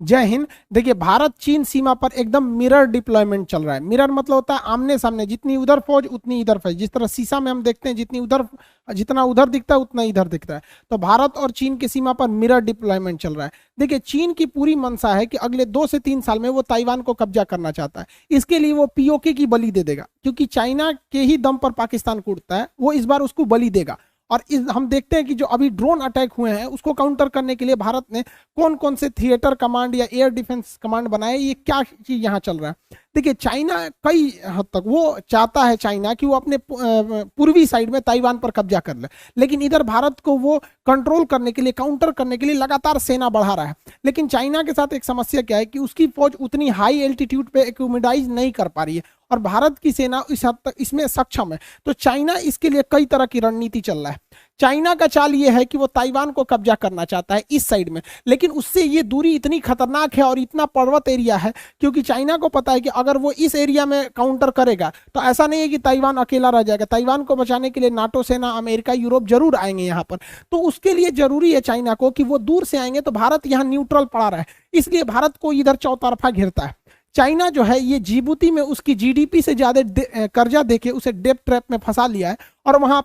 जय हिंद। देखिए, भारत चीन सीमा पर एकदम मिरर डिप्लॉयमेंट चल रहा है। मिरर मतलब होता है आमने सामने, जितनी उधर फौज उतनी इधर फौज। जिस तरह शीशा में हम देखते हैं जितना उधर दिखता है उतना इधर दिखता है, तो भारत और चीन की सीमा पर मिरर डिप्लॉयमेंट चल रहा है। देखिए, चीन की पूरी मंशा है कि अगले 2 से 3 साल में वो ताइवान को कब्जा करना चाहता है। इसके लिए वो पीओके की बलि दे देगा, क्योंकि चाइना के ही दम पर पाकिस्तान कूदता है, वो इस बार उसको बलि देगा। और हम देखते हैं कि जो अभी ड्रोन अटैक हुए हैं उसको काउंटर करने के लिए भारत ने कौन कौन से थिएटर कमांड या एयर डिफेंस कमांड बनाए, ये क्या चीज यहाँ चल रहा है। देखिए, चाइना कई हद तक वो चाहता है चाइना कि वो अपने पूर्वी साइड में ताइवान पर कब्जा कर ले, लेकिन इधर भारत को वो कंट्रोल करने के लिए, काउंटर करने के लिए लगातार सेना बढ़ा रहा है। लेकिन चाइना के साथ एक समस्या क्या है कि उसकी फौज उतनी हाई एल्टीट्यूड पे एक्यूमिडाइज नहीं कर पा रही है, और भारत की सेना इस हद तक इसमें सक्षम है। तो चाइना इसके लिए कई तरह की रणनीति चल रहा है। चाइना का चाल ये है कि वो ताइवान को कब्जा करना चाहता है इस साइड में, लेकिन उससे ये दूरी इतनी खतरनाक है और इतना पर्वत एरिया है, क्योंकि चाइना को पता है कि अगर वो इस एरिया में काउंटर करेगा तो ऐसा नहीं है कि ताइवान अकेला रह जाएगा। ताइवान को बचाने के लिए नाटो सेना, अमेरिका, यूरोप जरूर आएंगे यहाँ पर। तो उसके लिए जरूरी है चाइना को कि वो दूर से आएंगे तो भारत यहाँ न्यूट्रल पड़ा रहे, इसलिए भारत को इधर चौतरफा घेरता है। चाइना जो है ये जिबूती में उसकी जीडीपी से ज्यादा कर्जा देके उसे डेब्ट ट्रैप में फंसा लिया है, और वहां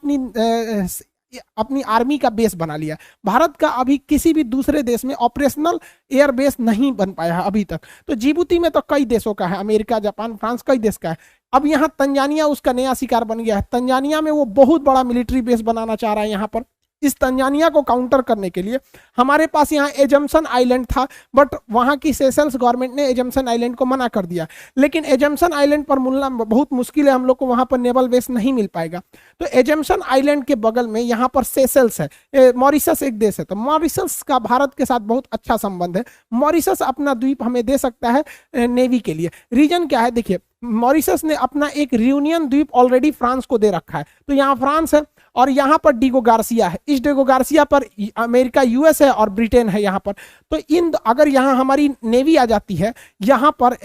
अपनी आर्मी का बेस बना लिया। भारत का अभी किसी भी दूसरे देश में ऑपरेशनल एयर बेस नहीं बन पाया है अभी तक। तो जिबूती में तो कई देशों का है, अमेरिका, जापान, फ्रांस, कई देश का है। अब यहाँ तंजानिया उसका नया शिकार बन गया है। तंजानिया में वो बहुत बड़ा मिलिट्री बेस बनाना चाह रहा है यहाँ पर। इस तंजानिया को काउंटर करने के लिए हमारे पास यहाँ एजम्पशन आइलैंड था, बट वहाँ की सेशल्स गवर्नमेंट ने एजम्पशन आइलैंड को मना कर दिया। लेकिन एजम्पशन आइलैंड पर मिलना बहुत मुश्किल है, हम लोग को वहाँ पर नेवल बेस नहीं मिल पाएगा। तो एजम्पशन आइलैंड के बगल में यहाँ पर सेशल्स है, मॉरिशस एक देश है, तो मॉरिशस का भारत के साथ बहुत अच्छा संबंध है। मॉरिशस अपना द्वीप हमें दे सकता है नेवी के लिए। रीजन क्या है, देखिए, मॉरिशस ने अपना एक रियूनियन द्वीप ऑलरेडी फ्रांस को दे रखा है, तो यहाँ फ्रांस है और यहाँ पर डिगो गार्सिया है। इस डिगो गार्सिया पर अमेरिका, यूएस है और ब्रिटेन है यहाँ पर। तो अगर यहाँ हमारी नेवी आ जाती है यहाँ पर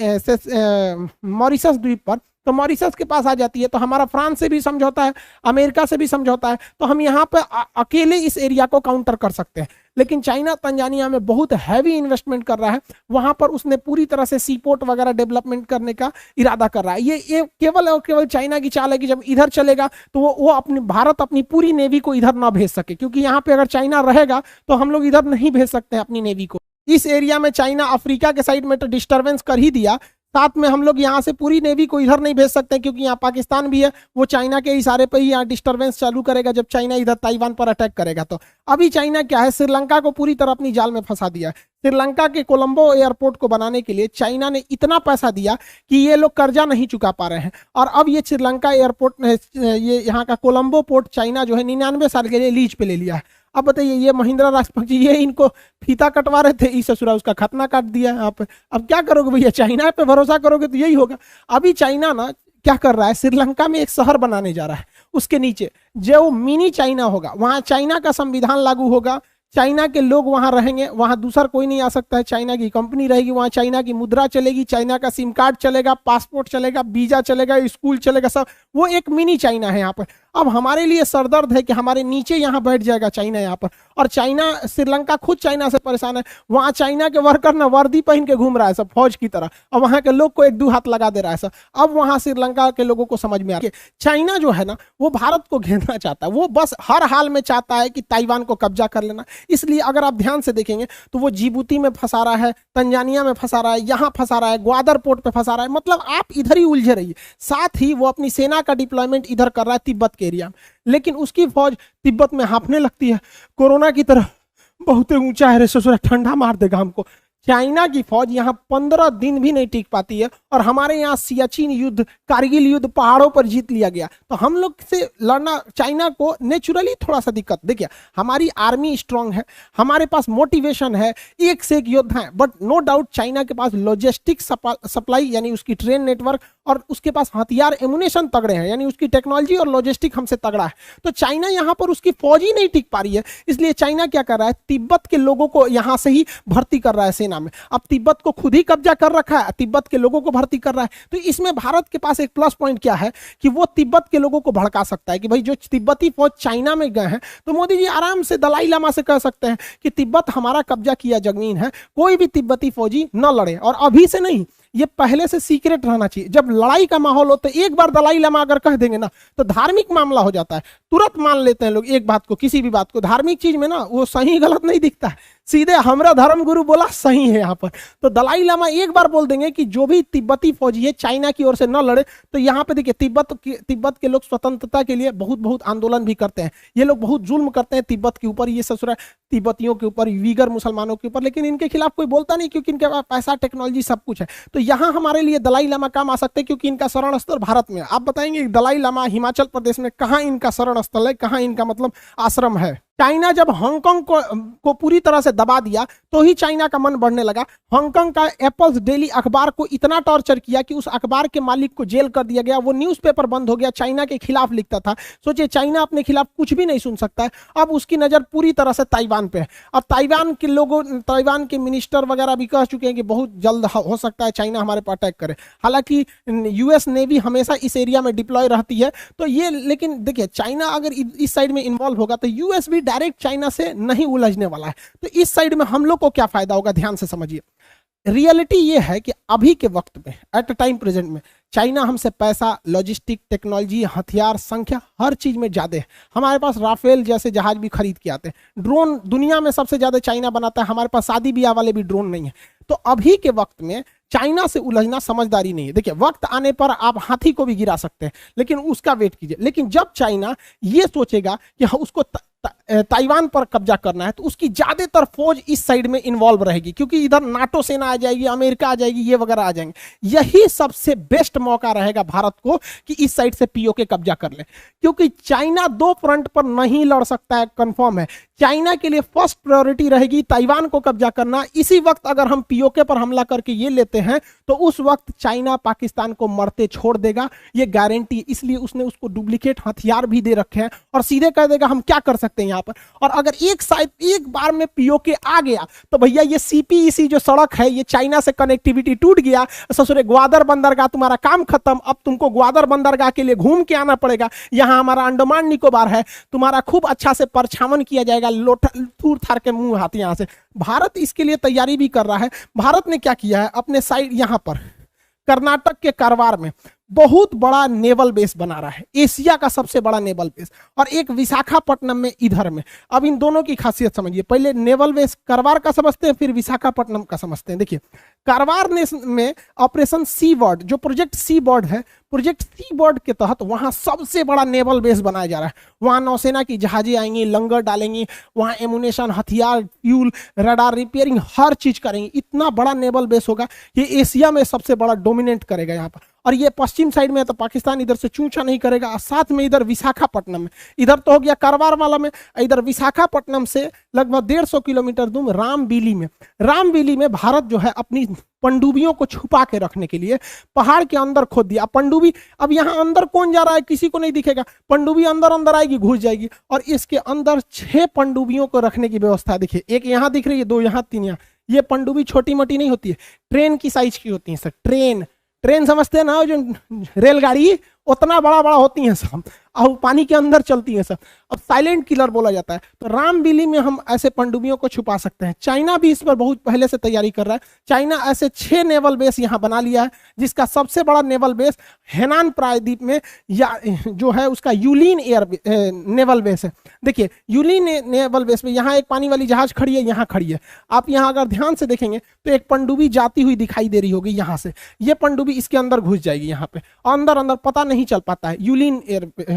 मॉरिशस द्वीप पर, तो मॉरिशस के पास आ जाती है, तो हमारा फ्रांस से भी समझौता है, अमेरिका से भी समझौता है, तो हम यहाँ पर अकेले इस एरिया को काउंटर कर सकते हैं। लेकिन चाइना तंजानिया में बहुत हैवी इन्वेस्टमेंट कर रहा है, वहां पर उसने पूरी तरह से सी पोर्ट वगैरह डेवलपमेंट करने का इरादा कर रहा है। ये केवल और केवल चाइना की चाल है कि जब इधर चलेगा तो वो भारत अपनी पूरी नेवी को इधर ना भेज सके, क्योंकि यहाँ पे अगर चाइना रहेगा तो हम लोग इधर नहीं भेज सकते अपनी नेवी को। इस एरिया में चाइना अफ्रीका के साइड में तो डिस्टर्बेंस कर ही दिया, साथ में हम लोग यहाँ से पूरी नेवी को इधर नहीं भेज सकते, क्योंकि यहाँ पाकिस्तान भी है, वो चाइना के इशारे पर ही यहाँ डिस्टर्बेंस चालू करेगा जब चाइना इधर ताइवान पर अटैक करेगा। तो अभी चाइना क्या है, श्रीलंका को पूरी तरह अपनी जाल में फंसा दिया है। श्रीलंका के कोलंबो एयरपोर्ट को बनाने के लिए चाइना ने इतना पैसा दिया कि ये लोग कर्जा नहीं चुका पा रहे हैं, और अब ये श्रीलंका एयरपोर्ट, ये यहाँ का कोलंबो पोर्ट चाइना जो है 99 साल के लिए लीज पे ले लिया है। अब बताइए, ये महिंद्रा राजपक्ष जी ये इनको फीता कटवा रहे थे, इस ससुरा उसका खतना काट दिया है यहाँ पे। अब क्या करोगे भैया, चाइना पे भरोसा करोगे तो यही होगा। अभी चाइना ना क्या कर रहा है, श्रीलंका में एक शहर बनाने जा रहा है, उसके नीचे जो मिनी चाइना होगा, वहां चाइना का संविधान लागू होगा, चाइना के लोग वहां रहेंगे, वहां दूसरा कोई नहीं आ सकता है, चाइना की कंपनी रहेगी, वहां चाइना की मुद्रा चलेगी, चाइना का सिम कार्ड चलेगा, पासपोर्ट चलेगा, वीजा चलेगा, स्कूल चलेगा, सब। वो एक मिनी चाइना है यहाँ पर। अब हमारे लिए सरदर्द है कि हमारे नीचे यहाँ बैठ जाएगा चाइना यहाँ पर, और चाइना, श्रीलंका खुद चाइना से परेशान है। वहां चाइना के वर्कर ना वर्दी पहन के घूम रहा है सब फौज की तरह, और वहां के लोग को एक दो हाथ लगा दे रहा है सब। अब वहां श्रीलंका के लोगों को समझ में आ रहा है चाइना जो है ना वो भारत को घेरना चाहता है, वो बस हर हाल में चाहता है कि ताइवान को कब्जा कर लेना। इसलिए अगर आप ध्यान से देखेंगे तो वो जिबूती में फंसा रहा है, तंजानिया में फंसा रहा है, यहाँ फंसा रहा है, ग्वादर पोर्ट पे फंसा रहा है, मतलब आप इधर ही उलझे रहिए। साथ ही वो अपनी सेना का डिप्लॉयमेंट इधर कर रहा है तिब्बत के एरिया में, लेकिन उसकी फौज तिब्बत में हाँफने लगती है, कोरोना की तरह बहुत ऊंचा है रे ससुरा, ठंडा मार देगा हमको। चाइना की फौज यहाँ 15 दिन भी नहीं टिक पाती है, और हमारे यहाँ सियाचिन युद्ध, कारगिल युद्ध पहाड़ों पर जीत लिया गया, तो हम लोग से लड़ना चाइना को नेचुरली थोड़ा सा दिक्कत। देखिए, हमारी आर्मी स्ट्रांग है, हमारे पास मोटिवेशन है, एक से एक योद्धा है, बट नो डाउट चाइना के पास लॉजिस्टिक सप्लाई यानी उसकी ट्रेन नेटवर्क, और उसके पास हथियार एमुनेशन तगड़े हैं, यानी उसकी टेक्नोलॉजी और लॉजिस्टिक हमसे तगड़ा है। तो चाइना यहाँ पर उसकी फौज ही नहीं टिक पा रही है, इसलिए चाइना क्या कर रहा है, तिब्बत के लोगों को यहाँ से ही भर्ती कर रहा है सेना नाम में। अब तिब्बत को खुद ही कब्जा कर रखा है, तिब्बत के लोगों को भर्ती कर रहा है। तो इसमें भारत के पास एक प्लस पॉइंट क्या है कि वो तिब्बत के लोगों को भड़का सकता है कि भाई जो तिब्बती फौज चाइना में गए हैं, तो मोदी जी आराम से दलाई लामा से कह सकते हैं कि तिब्बत हमारा कब्जा किया जमीन है, कोई भी तिब्बती फौजी न लड़े। और अभी से नहीं, ये पहले से सीक्रेट रहना चाहिए। जब लड़ाई का माहौल हो तो एक बार दलाई लामा अगर कह देंगे ना तो धार्मिक मामला हो जाता है, तुरंत मान लेते हैं लोग एक बात को, किसी भी बात को। धार्मिक चीज में ना वो सही गलत नहीं दिखता है, सीधे हमरा धर्म गुरु बोला सही है यहाँ पर। तो दलाई लामा एक बार बोल देंगे कि जो भी तिब्बती फौजी है चाइना की ओर से न लड़े। तो यहाँ पे देखिए तिब्बत के लोग स्वतंत्रता के लिए बहुत बहुत आंदोलन भी करते हैं, ये लोग बहुत जुल्म करते हैं तिब्बत के ऊपर, ये ससुरा तिब्बतियों के ऊपर, वीगर मुसलमानों के ऊपर, लेकिन इनके खिलाफ कोई बोलता नहीं क्योंकि इनके पास पैसा, टेक्नोलॉजी सब कुछ है। तो यहाँ हमारे लिए दलाई लामा काम आ सकते हैं क्योंकि इनका शरण स्थल भारत में है। आप बताएंगे दलाई लामा हिमाचल प्रदेश में कहाँ इनका शरण स्थल है, कहाँ इनका मतलब आश्रम है। चाइना जब हांगकांग को पूरी तरह से दबा दिया तो ही चाइना का मन बढ़ने लगा। हांगकांग का एप्पल्स डेली अखबार को इतना टॉर्चर किया कि उस अखबार के मालिक को जेल कर दिया गया, वो न्यूज़पेपर बंद हो गया, चाइना के खिलाफ लिखता था। सोचिए चाइना अपने खिलाफ कुछ भी नहीं सुन सकता है। अब उसकी नज़र पूरी तरह से ताइवान पे है। अब ताइवान के लोगों, ताइवान के मिनिस्टर वगैरह भी कह चुके हैं कि बहुत जल्द हो सकता है चाइना हमारे पर अटैक करे। हालांकि यूएस नेवी हमेशा इस एरिया में डिप्लॉय रहती है। तो ये, लेकिन देखिए चाइना अगर इस साइड में इन्वॉल्व होगा तो यूएस भी डायरेक्ट चाइना से नहीं उलझने वाला है। तो इस साइड में हम लोग को क्या फायदा होगा, ध्यान से समझिए। रियलिटी ये है कि अभी के वक्त में, एट टाइम प्रेजेंट में, चाइना हमसे पैसा, लॉजिस्टिक, टेक्नोलॉजी, हथियार, संख्या, हर चीज में ज्यादा है। हमारे पास राफेल जैसे जहाज भी खरीद के आते हैं। ड्रोन दुनिया में सबसे ज्यादा चाइना बनाता है, हमारे पास शादी ब्याह वाले भी ड्रोन नहीं है। तो अभी के वक्त में चाइना से उलझना समझदारी नहीं है। देखिए वक्त आने पर आप हाथी को भी गिरा सकते हैं, लेकिन उसका वेट कीजिए। लेकिन जब चाइना ये सोचेगा कि उसको ताइवान पर कब्जा करना है तो उसकी ज्यादातर फौज इस साइड में इन्वॉल्व रहेगी, क्योंकि इधर नाटो सेना आ जाएगी, अमेरिका आ जाएगी, ये वगैरह आ जाएंगे। यही सबसे बेस्ट मौका रहेगा भारत को कि इस साइड से पीओके कब्जा कर ले, क्योंकि चाइना दो फ्रंट पर नहीं लड़ सकता है, कंफर्म है। चाइना के लिए फर्स्ट प्रायोरिटी रहेगी ताइवान को कब्जा करना। इसी वक्त अगर हम पीओके पर हमला करके ये लेते हैं तो उस वक्त चाइना पाकिस्तान को मरते छोड़ देगा, ये गारंटी। इसलिए उसने उसको डुप्लीकेट हथियार भी दे रखे हैं और सीधे कह देगा हम क्या कर सकते हैं यहाँ पर। और अगर एक बार में पीओके आ गया तो भैया ये सीपीईसी जो सड़क है, ये चाइना से कनेक्टिविटी टूट गया। ससुरे ग्वादर बंदरगाह तुम्हारा काम खत्म, अब तुमको ग्वादर बंदरगाह के लिए घूम के आना पड़ेगा। यहाँ हमारा अंडमान निकोबार है, तुम्हारा खूब अच्छा से परछावन किया जाएगा, थूर थार के मुंह हाथ। यहाँ से भारत इसके लिए तैयारी भी कर रहा है। भारत ने क्या किया है, अपने साइड यहाँ पर कर्नाटक के कारवार में बहुत बड़ा नेवल बेस बना रहा है, एशिया का सबसे बड़ा नेवल बेस, और एक विशाखापट्टनम में इधर में। अब इन दोनों की खासियत समझिए। पहले नेवल बेस कारवार का समझते हैं, फिर विशाखापट्टनम का समझते हैं। देखिए कारवार में ऑपरेशन सी बर्ड, जो प्रोजेक्ट सी बर्ड है, प्रोजेक्ट सी बर्ड के तहत वहां सबसे बड़ा नेवल बेस बनाया जा रहा है। वहां नौसेना की जहाजें आएंगी, लंगर डालेंगी, वहां एमुनेशन, हथियार, फ्यूल, रडार रिपेयरिंग, हर चीज करेंगे। इतना बड़ा नेवल बेस होगा, ये एशिया में सबसे बड़ा डोमिनेट करेगा यहाँ पर। और ये पश्चिम साइड में है तो पाकिस्तान इधर से चूचा नहीं करेगा। और साथ में इधर विशाखापट्टनम में, इधर तो हो गया कारवार वाला में, इधर विशाखापट्टनम से लगभग 150 किलोमीटर दूर रामबीली में भारत जो है अपनी पनडुब्बियों को छुपा के रखने के लिए पहाड़ के अंदर खोद दिया। पनडुब्बी, अब यहाँ अंदर कौन जा रहा है किसी को नहीं दिखेगा, पनडुब्बी अंदर अंदर आएगी, घुस जाएगी। और इसके अंदर 6 पनडुब्बियों को रखने की व्यवस्था। देखिए एक यहाँ दिख रही है, 2 यहाँ, 3 यहाँ। ये पनडुब्बी छोटी मोटी नहीं होती है, ट्रेन की साइज की होती है सर। ट्रेन समझते हैं ना, जो रेलगाड़ी उतना बड़ा बड़ा होती हैं सब, और पानी के अंदर चलती हैं सब। अब साइलेंट किलर बोला जाता है। तो रामबीली में हम ऐसे पनडुब्बियों को छुपा सकते हैं। चाइना भी इस पर बहुत पहले से तैयारी कर रहा है। चाइना ऐसे 6 नेवल बेस यहाँ बना लिया है, जिसका सबसे बड़ा नेवल बेस हेनान प्रायद्वीप में, या जो है उसका यूलिन नेवल बेस है। देखिए यूलिन नेवल बेस में यहाँ एक पानी वाली जहाज खड़ी है, यहाँ खड़ी है। आप यहाँ अगर ध्यान से देखेंगे तो एक पनडुब्बी जाती हुई दिखाई दे रही होगी यहाँ से। ये पनडुब्बी इसके अंदर घुस जाएगी यहाँ पे, अंदर पता नहीं चल पाता है यूलिन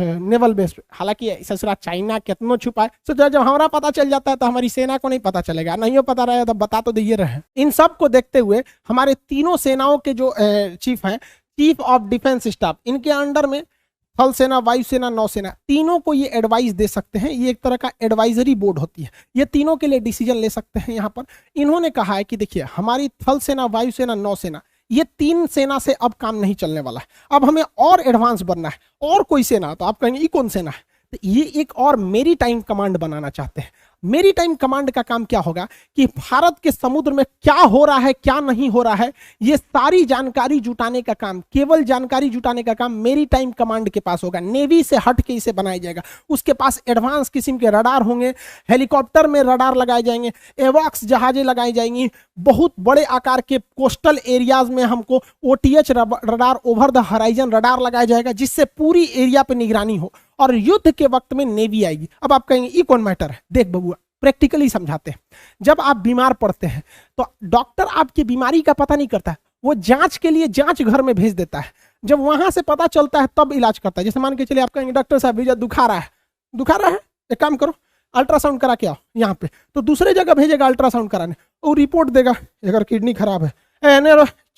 नेवल बेस पे। हालांकि ससुरा चाइना कितना छुपा है, तो जब हमारा पता चल जाता है तो हमारी सेना को नहीं पता चलेगा, नहीं हो पता रहेगा तो बता तो दिए रहे। इन सब को देखते हुए हमारे तीनों सेनाओं के जो चीफ हैं, चीफ ऑफ डिफेंस स्टाफ, इनके अंडर में थल सेना, वायुसेना, नौसेना, तीनों को ये एडवाइस दे सकते हैं। ये एक तरह का एडवाइजरी बोर्ड होती है, ये तीनों के लिए डिसीजन ले सकते हैं। यहाँ पर इन्होंने कहा है कि देखिए हमारी थल सेना, वायुसेना, नौसेना, ये 3 सेना से अब काम नहीं चलने वाला है। अब हमें और एडवांस बनना है। और कोई सेना, तो आप कहेंगे ये कौन सेना है, तो ये एक और मेरी टाइम कमांड बनाना चाहते हैं। मेरी टाइम कमांड का काम क्या होगा कि भारत के समुद्र में क्या हो रहा है, क्या नहीं हो रहा है, ये सारी जानकारी जुटाने का काम, केवल जानकारी जुटाने का काम मेरी टाइम कमांड के पास होगा। नेवी से हट के इसे बनाया जाएगा। उसके पास एडवांस किस्म के रडार होंगे, हेलीकॉप्टर में रडार लगाए जाएंगे, एवॉक्स जहाजें लगाई जाएंगी, बहुत बड़े आकार के कोस्टल एरियाज में हमको OTH radar, over the horizon radar लगाया जाएगा, जिससे पूरी एरिया पे निगरानी हो। और युद्ध के वक्त में नेवी आएगी। अब आप कहेंगे ये कौन मैटर है? देख बबुआ, प्रैक्टिकली समझाते हैं। जब आप बीमार पड़ते हैं तो डॉक्टर आपकी बीमारी का पता नहीं करता है, वो जांच के लिए जांच घर में भेज देता है। जब वहां से पता चलता है तब इलाज करता है। जैसे मान के चलिए आप कहेंगे डॉक्टर साहब भैया दुखा रहा है, एक काम करो अल्ट्रासाउंड करा के आओ यहाँ पे, तो दूसरे जगह भेजेगा अल्ट्रासाउंड कराने, वो रिपोर्ट देगा अगर किडनी खराब है,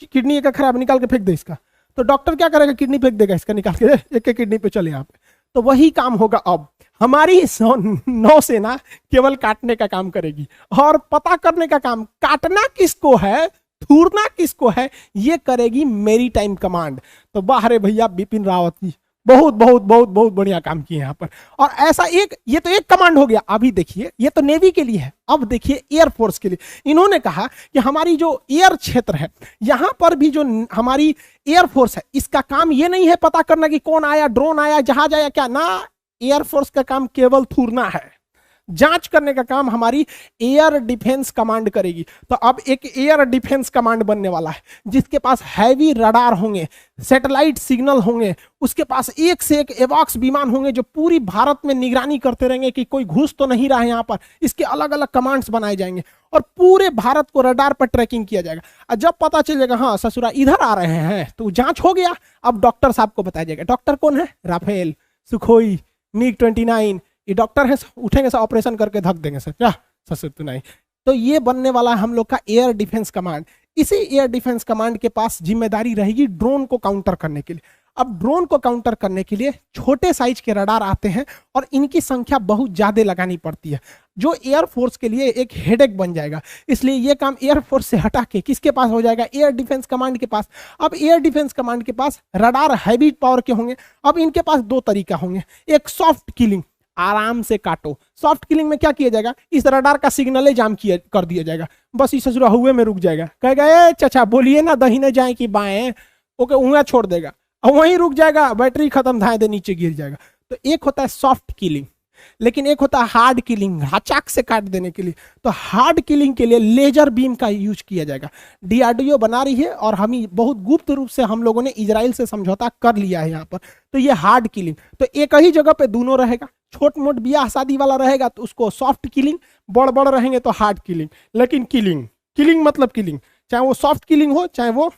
किडनी का खराब, निकाल के फेंक दे इसका। तो डॉक्टर क्या करेगा? किडनी फेंक देगा इसका, निकाल के एक एक किडनी पे चले यहाँ पे। तो वही काम होगा अब। हमारी नौसेना केवल काटने का काम करेगी और पता करने का काम, काटना किसको है, थूरना किसको है, ये करेगी मेरी टाइम कमांड। तो बाहर भैया बिपिन रावत जी बहुत बहुत बहुत बहुत बढ़िया काम किए यहाँ पर। और ऐसा एक, ये तो एक कमांड हो गया। अभी देखिए, ये तो नेवी के लिए है, अब देखिए एयरफोर्स के लिए। इन्होंने कहा कि हमारी जो एयर क्षेत्र है, यहां पर भी जो हमारी एयरफोर्स है, इसका काम ये नहीं है पता करना कि कौन आया, ड्रोन आया, जहाज आया, क्या ना। एयरफोर्स का काम केवल थूरना है, जांच करने का काम हमारी एयर डिफेंस कमांड करेगी। तो अब एक एयर डिफेंस कमांड बनने वाला है, जिसके पास हैवी रडार होंगे, सैटेलाइट सिग्नल होंगे, उसके पास एक से एक एवॉक्स विमान होंगे जो पूरी भारत में निगरानी करते रहेंगे कि कोई घुस तो नहीं रहा है यहाँ पर। इसके अलग अलग कमांड्स बनाए जाएंगे और पूरे भारत को रडार पर ट्रैकिंग किया जाएगा। और जब पता चल जाएगा हाँ ससुरा इधर आ रहे हैं, तो जांच हो गया। अब डॉक्टर साहब को बताया जाएगा। डॉक्टर कौन है? राफेल, सुखोई, MiG-29, ये डॉक्टर है, उठेंगे सर, ऑपरेशन करके धक देंगे सर, क्या ससुर तू नहीं। तो ये बनने वाला है हम लोग का एयर डिफेंस कमांड। इसी एयर डिफेंस कमांड के पास जिम्मेदारी रहेगी ड्रोन को काउंटर करने के लिए। अब ड्रोन को काउंटर करने के लिए छोटे साइज के रडार आते हैं और इनकी संख्या बहुत ज्यादा लगानी पड़ती है, जो एयरफोर्स के लिए एक हेडेक बन जाएगा। इसलिए ये काम एयरफोर्स से हटा के किसके पास हो जाएगा? एयर डिफेंस कमांड के पास। अब एयर डिफेंस कमांड के पास रडार हैवी पावर के होंगे। अब इनके पास दो तरीका होंगे, एक सॉफ्ट किलिंग, आराम से काटो। सॉफ्ट किलिंग में क्या किया जाएगा? इस रडार का सिग्नल जाम किया कर दिया जाएगा, बस इस ससुरा हुए में रुक जाएगा, कहेगा ए चाचा बोलिए ना दहीने जाए कि बाएं, ओके उंगलियां छोड़ देगा और वहीं रुक जाएगा, बैटरी खत्म, धाए दे नीचे गिर जाएगा। तो एक होता है सॉफ्ट किलिंग, लेकिन एक होता है हार्ड किलिंग, हचाक से काट देने के लिए। तो हार्ड किलिंग के लिए लेजर बीम का यूज किया जाएगा। डीआरडीओ बना रही है और हम बहुत गुप्त रूप से हम लोगों ने इजराइल से समझौता कर लिया है यहाँ पर। तो ये हार्ड किलिंग, तो एक ही जगह पे दोनों रहेगा। छोट मोट ब्याह शादी वाला रहेगा तो उसको सॉफ्ट किलिंग, बड़ बड़ रहेंगे तो हार्ड किलिंग। लेकिन किलिंग मतलब किलिंग, चाहे वो सॉफ्ट किलिंग हो चाहे वो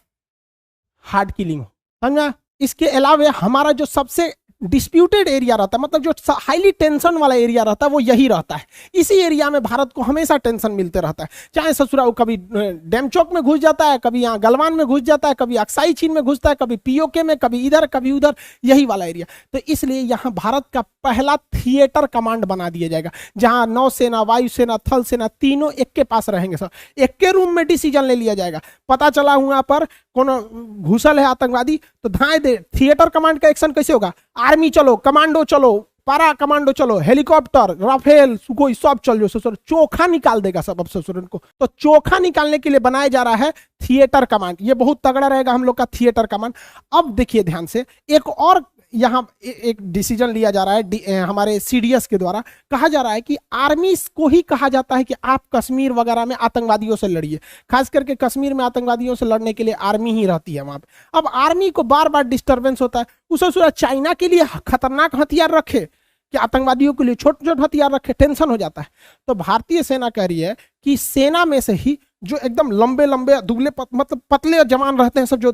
हार्ड किलिंग हो, समझा। इसके अलावा हमारा जो सबसे डिस्प्यूटेड एरिया रहता है, मतलब जो हाईली टेंशन वाला एरिया रहता है, वो यही रहता है। इसी एरिया में भारत को हमेशा टेंशन मिलते रहता है। चाहे ससुरा वो कभी डैम चौक में घुस जाता है, कभी यहाँ गलवान में घुस जाता है, कभी अक्साई चीन में घुसता है, कभी पीओके में, कभी इधर कभी उधर, यही वाला एरिया। तो इसलिए यहाँ भारत का पहला थिएटर कमांड बना दिया जाएगा, जहां नौसेना, वायुसेना, थल सेना तीनों एक के पास रहेंगे सर। एक के रूम में डिसीजन ले लिया जाएगा। पता चला वहां पर कोनो घुसल है आतंकवादी, तो धाए दे, थिएटर कमांड का एक्शन कैसे होगा? आर्मी चलो, कमांडो चलो, पारा कमांडो चलो, हेलीकॉप्टर, राफेल, सुखोई सब चल जो ससुर, चोखा निकाल देगा सब अब ससुर को। तो चोखा निकालने के लिए बनाया जा रहा है थिएटर कमांड। ये बहुत तगड़ा रहेगा हम लोग का थिएटर कमांड। अब देखिए ध्यान से, एक और यहाँ एक डिसीजन लिया जा रहा है हमारे सीडीएस के द्वारा। कहा जा रहा है कि आर्मी को ही कहा जाता है कि आप कश्मीर वगैरह में आतंकवादियों से लड़िए। खास करके कश्मीर में आतंकवादियों से लड़ने के लिए आर्मी ही रहती है वहां पे। अब आर्मी को बार बार डिस्टर्बेंस होता है, उसे चाइना के लिए खतरनाक हथियार रखे कि आतंकवादियों के लिए छोटे छोटे हथियार रखे, टेंशन हो जाता है। तो भारतीय सेना कह रही है कि सेना में से ही जो एकदम लंबे लंबे दुबले मतलब पतले जवान रहते हैं सब, जो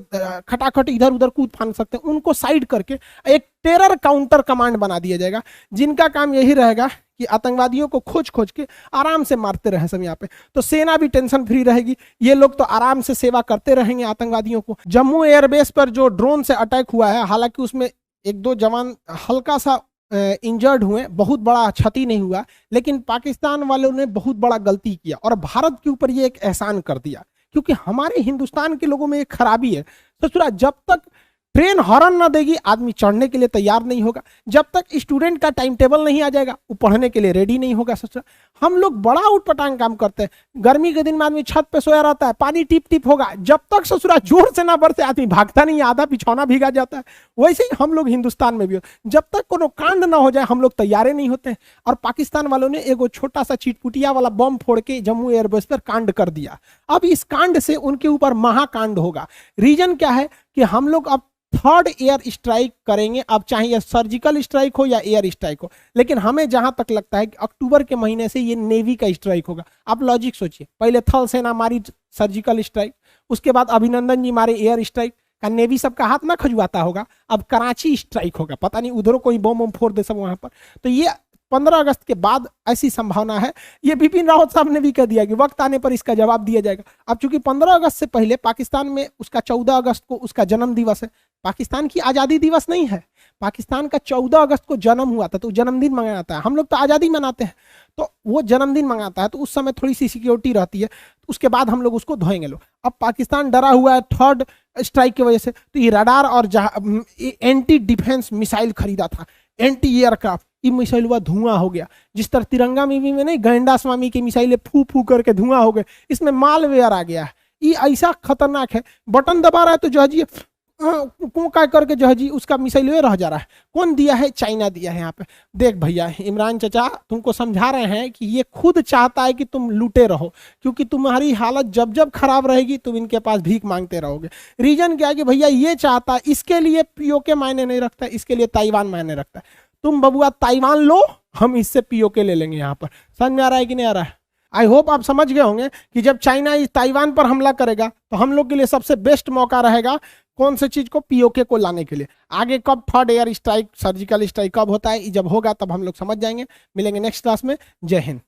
खटाखट इधर उधर कूद फान सकते हैं, उनको साइड करके एक टेरर काउंटर कमांड बना दिया जाएगा, जिनका काम यही रहेगा कि आतंकवादियों को खोज खोज के आराम से मारते रहे सब यहाँ पे। तो सेना भी टेंशन फ्री रहेगी, ये लोग तो आराम से सेवा करते रहेंगे आतंकवादियों को। जम्मू एयरबेस पर जो ड्रोन से अटैक हुआ है, हालांकि उसमें एक दो जवान हल्का सा इंजर्ड हुए, बहुत बड़ा क्षति नहीं हुआ, लेकिन पाकिस्तान वालों ने बहुत बड़ा गलती किया और भारत के ऊपर ये एक एहसान कर दिया, क्योंकि हमारे हिंदुस्तान के लोगों में एक खराबी है ससुरा, जब तक ट्रेन हॉर्न ना देगी, आदमी चढ़ने के लिए तैयार नहीं होगा। जब तक स्टूडेंट का टाइम टेबल नहीं आ जाएगा, वो पढ़ने के लिए रेडी नहीं होगा। सच हम लोग बड़ा उटपटांग काम करते हैं। गर्मी के दिन में आदमी छत पे सोया रहता है, पानी टिप टिप होगा, जब तक ससुरा जोर से ना बरसे आदमी भागता नहीं, आधा बिछौना भीगा जाता है। वैसे ही हम लोग हिंदुस्तान में भी हो, जब तक कोनो कांड ना हो जाए हम लोग तैयारे नहीं होते हैं। और पाकिस्तान वालों ने एगो छोटा सा चिटपुटिया वाला बम फोड़ के जम्मू एयरबेस पर कांड कर दिया। अब इस कांड से उनके ऊपर महाकांड होगा। रीजन क्या है कि हम लोग अब थर्ड एयर स्ट्राइक करेंगे, अब चाहे यह सर्जिकल स्ट्राइक हो या एयर स्ट्राइक हो। लेकिन हमें जहां तक लगता है कि अक्टूबर के महीने से ये नेवी का स्ट्राइक होगा। आप लॉजिक सोचिए, पहले थल सेना मारी सर्जिकल स्ट्राइक, उसके बाद अभिनंदन जी मारे एयर स्ट्राइक, का नेवी सबका हाथ ना खजुआता होगा। अब कराची स्ट्राइक होगा, पता नहीं उधरों कोई बम बम फोड़ दे सब वहां पर। तो ये 15 अगस्त के बाद ऐसी संभावना है। ये बिपिन रावत साहब ने भी कह दिया कि वक्त आने पर इसका जवाब दिया जाएगा। अब चूंकि 15 अगस्त से पहले पाकिस्तान में उसका 14 अगस्त को उसका जन्म दिवस है। पाकिस्तान की आज़ादी दिवस नहीं है, पाकिस्तान का 14 अगस्त को जन्म हुआ था, तो जन्मदिन मनाता है। हम लोग तो आज़ादी मनाते हैं, तो वो जन्मदिन मनाता है, तो उस समय थोड़ी सी सिक्योरिटी रहती है। उसके बाद हम लोग उसको धोएंगे लोग। अब पाकिस्तान डरा हुआ है थर्ड स्ट्राइक की वजह से, तो ये रडार और एंटी डिफेंस मिसाइल खरीदा था, एंटी एयरक्राफ्ट, ये मिसाइल हुआ धुआं हो गया। जिस तरह तिरंगा मूवी में नहीं गैंडा स्वामी की मिसाइलें फू फू करके धुआं हो गए, इसमें मालवेयर आ गया है। ये ऐसा खतरनाक है, बटन दबा रहा है तो जो है जी का करके जो है जी उसका मिसाइल रह जा रहा है। कौन दिया है? चाइना दिया है। यहाँ पे देख भैया, इमरान चचा तुमको समझा रहे हैं कि ये खुद चाहता है कि तुम लूटे रहो, क्योंकि तुम्हारी हालत जब जब खराब रहेगी तुम इनके पास भीख मांगते रहोगे। रीजन क्या है कि भैया ये चाहता है, इसके लिए पीओके मायने नहीं रखता, इसके लिए ताइवान मायने रखता है। तुम बबुआ ताइवान लो, हम इससे पीओके ले लेंगे। यहाँ पर समझ में आ रहा है कि नहीं आ रहा है? आई होप आप समझ गए होंगे कि जब चाइना इस ताइवान पर हमला करेगा तो हम लोग के लिए सबसे बेस्ट मौका रहेगा कौन से चीज को? पीओके को लाने के लिए। आगे कब third air strike surgical strike कब होता है, जब होगा तब हम लोग समझ जाएंगे। मिलेंगे नेक्स्ट क्लास में। जय हिंद।